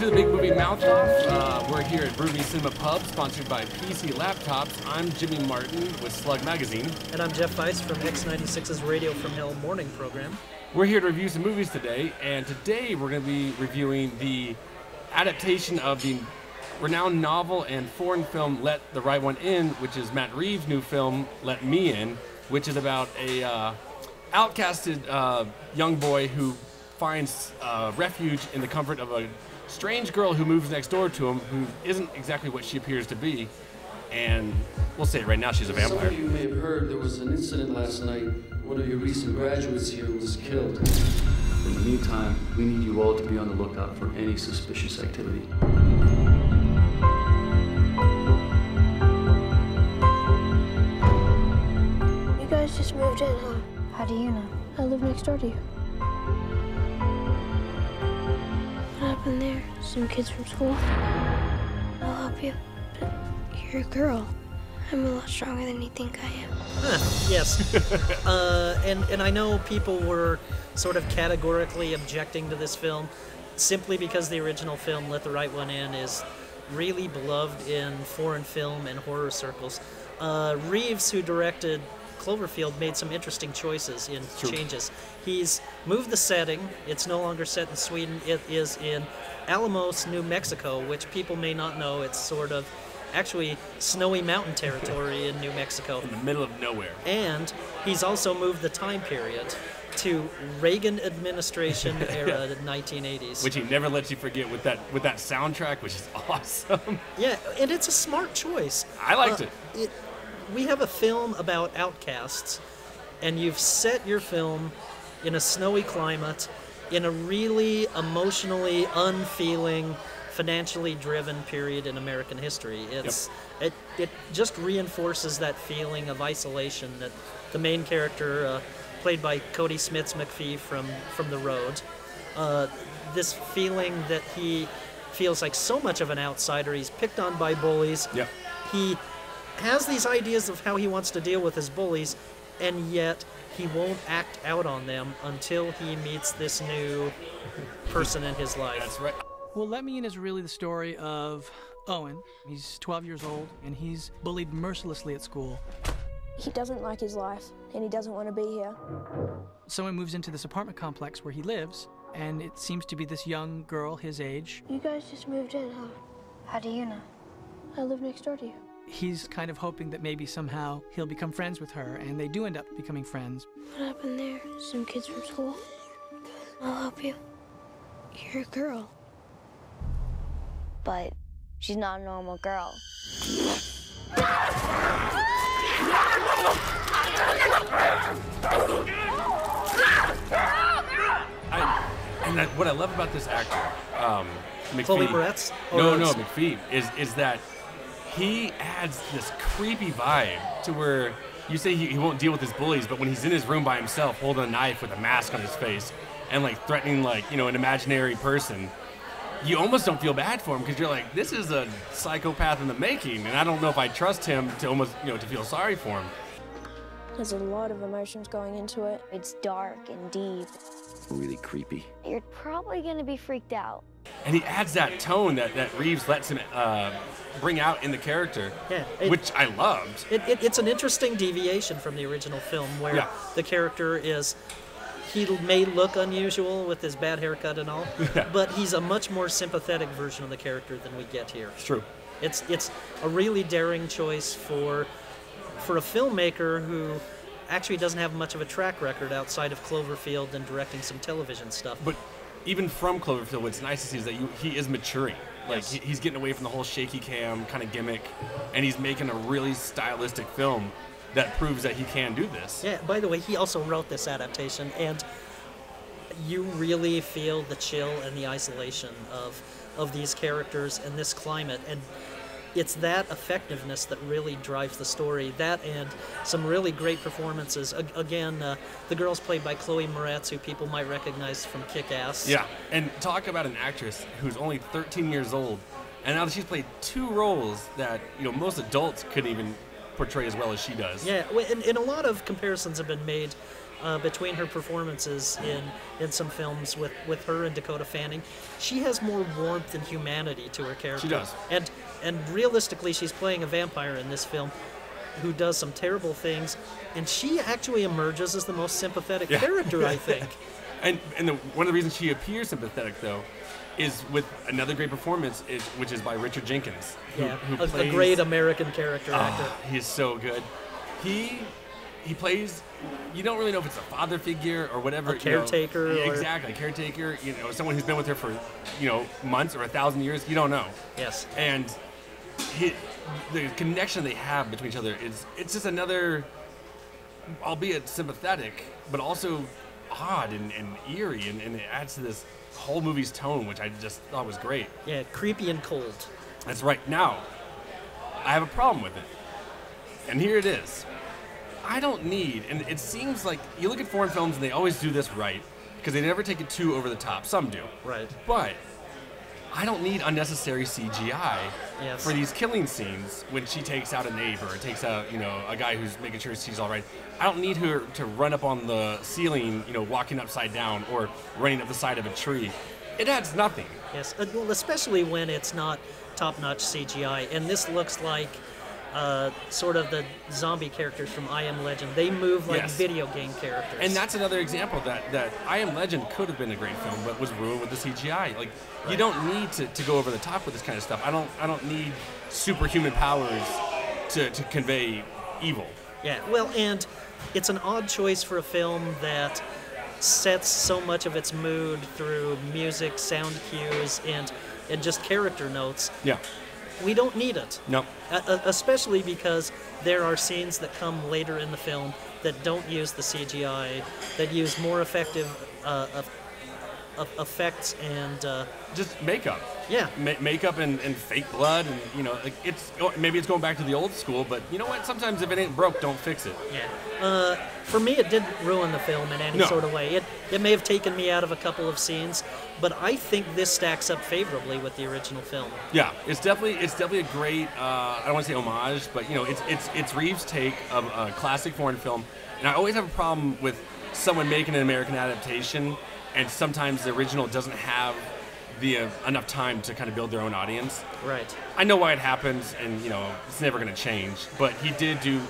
to the Big Movie Mouth Off. We're here at Ruby Cinema Pub, sponsored by PC Laptops. I'm Jimmy Martin with SLUG Magazine. And I'm Jeff Weiss from X96's Radio from Hell morning program. We're here to review some movies today, and today we're going to be reviewing the adaptation of the renowned novel and foreign film Let the Right One In, which is Matt Reeves' new film Let Me In, which is about a outcasted young boy who finds refuge in the comfort of a strange girl who moves next door to him, who isn't exactly what she appears to be. And we'll say it right now, she's a vampire. Some of you may have heard there was an incident last night. One of your recent graduates here was killed. In the meantime, we need you all to be on the lookout for any suspicious activity. You guys just moved in, huh? How do you know? I live next door to you. What happened there? Some kids from school? I'll help you. But you're a girl. I'm a lot stronger than you think I am. Yes. And I know people were sort of categorically objecting to this film simply because the original film, Let the Right One In, is really beloved in foreign film and horror circles. Reeves, who directed Cloverfield, made some interesting choices in changes. He's moved the setting. It's no longer set in Sweden. It is in Alamos, New Mexico, which people may not know. It's sort of actually snowy mountain territory in New Mexico. In the middle of nowhere. And he's also moved the time period to Reagan administration era, the 1980s. Which he never lets you forget with that soundtrack, which is awesome. Yeah, and it's a smart choice. I liked it. We have a film about outcasts, and you've set your film in a snowy climate, in a really emotionally unfeeling, financially driven period in American history. It just reinforces that feeling of isolation that the main character, played by Cody Smits-McPhee from The Road, this feeling that he feels like so much of an outsider. He's picked on by bullies. Yep. He has these ideas of how he wants to deal with his bullies, and yet he won't act out on them until he meets this new person in his life. That's right. Well, Let Me In is really the story of Owen. He's 12 years old, and he's bullied mercilessly at school. He doesn't like his life, and he doesn't want to be here. Someone moves into this apartment complex where he lives, and it seems to be this young girl his age. You guys just moved in, huh? How do you know? I live next door to you. He's kind of hoping that maybe somehow he'll become friends with her, and they do end up becoming friends. What happened there? Some kids from school? I'll help you. You're a girl. But she's not a normal girl. What I love about this actor, McPhee. Chloe Moretz? No, McPhee, is that he adds this creepy vibe to where you say he won't deal with his bullies, but when he's in his room by himself, holding a knife with a mask on his face and like threatening an imaginary person, you almost don't feel bad for him because you're like, this is a psychopath in the making, and I don't know if I trust him to almost, to feel sorry for him. There's a lot of emotions going into it. It's dark and deep. Really creepy. You're probably going to be freaked out. And he adds that tone that Reeves lets him bring out in the character, which I loved. It's an interesting deviation from the original film where the character is, he may look unusual with his bad haircut and all, but he's a much more sympathetic version of the character than we get here. It's true. It's a really daring choice for a filmmaker who actually doesn't have much of a track record outside of Cloverfield and directing some television stuff. But even from Cloverfield, what's nice to see is that he is maturing. Like, Yes. he's getting away from the whole shaky cam kind of gimmick, and he's making a really stylistic film that proves that he can do this. Yeah, by the way, he also wrote this adaptation, and you really feel the chill and the isolation of these characters and this climate, and it's that effectiveness that really drives the story. That and some really great performances. Again, the girl's played by Chloe Moretz, who people might recognize from Kick-Ass. Yeah, and talk about an actress who's only 13 years old, and now she's played two roles that most adults couldn't even portray as well as she does. Yeah, and a lot of comparisons have been made between her performances in some films with her and Dakota Fanning, she has more warmth and humanity to her character. She does. And realistically, she's playing a vampire in this film who does some terrible things, and she actually emerges as the most sympathetic character, I think. And one of the reasons she appears sympathetic, though, is with another great performance, which is by Richard Jenkins. Who a plays, great American character actor. He's so good. He plays, you don't really know if it's a father figure or whatever. A caretaker. Exactly, a caretaker. Someone who's been with her for, months or 1,000 years. You don't know. Yes. And the connection they have between each other it's just another, albeit sympathetic, but also odd and eerie, and it adds to this whole movie's tone, which I just thought was great. Yeah, creepy and cold. That's right. Now, I have a problem with it. And here it is. I don't need, and it seems like you look at foreign films and they always do this right, because they never take it too over the top. Some do. Right. But I don't need unnecessary CGI Yes. for these killing scenes when she takes out a neighbor or takes out, a guy who's making sure she's all right. I don't need her to run up on the ceiling, walking upside down or running up the side of a tree. It adds nothing. Yes, well, especially when it's not top-notch CGI. And this looks like sort of the zombie characters from I Am Legend. They move like video game characters. And that's another example that I Am Legend could have been a great film, but was ruined with the CGI. Like, you don't need to go over the top with this kind of stuff. I don't need superhuman powers to convey evil. Yeah, well, and it's an odd choice for a film that sets so much of its mood through music, sound cues, and just character notes. Yeah. We don't need it. No. Especially because there are scenes that come later in the film that don't use the CGI, that use more effective effects and just makeup. Yeah. Makeup and fake blood, and maybe it's going back to the old school, but you know what? Sometimes if it ain't broke, don't fix it. Yeah. For me, it didn't ruin the film in any sort of way. It may have taken me out of a couple of scenes, but I think this stacks up favorably with the original film. Yeah, it's definitely a great, I don't want to say homage, but it's Reeves' take of a classic foreign film, and I always have a problem with someone making an American adaptation, and sometimes the original doesn't have the enough time to kind of build their own audience. Right. I know why it happens, and it's never going to change, but he did do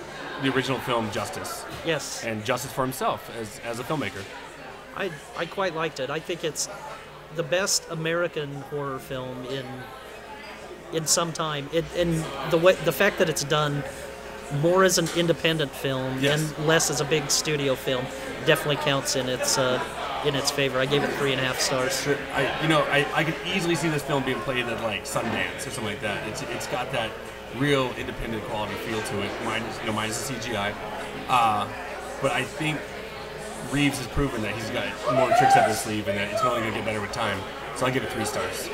the original film justice. Yes. And justice for himself as a filmmaker. I quite liked it. I think it's the best American horror film in some time. And the fact that it's done more as an independent film and less as a big studio film definitely counts in its favor. I gave it 3.5 stars. Sure. I could easily see this film being played at like Sundance or something like that. It's got that real independent quality feel to it, minus the CGI. But I think Reeves has proven that he's got more tricks up his sleeve and that it's only going to get better with time. So I give it 3 stars.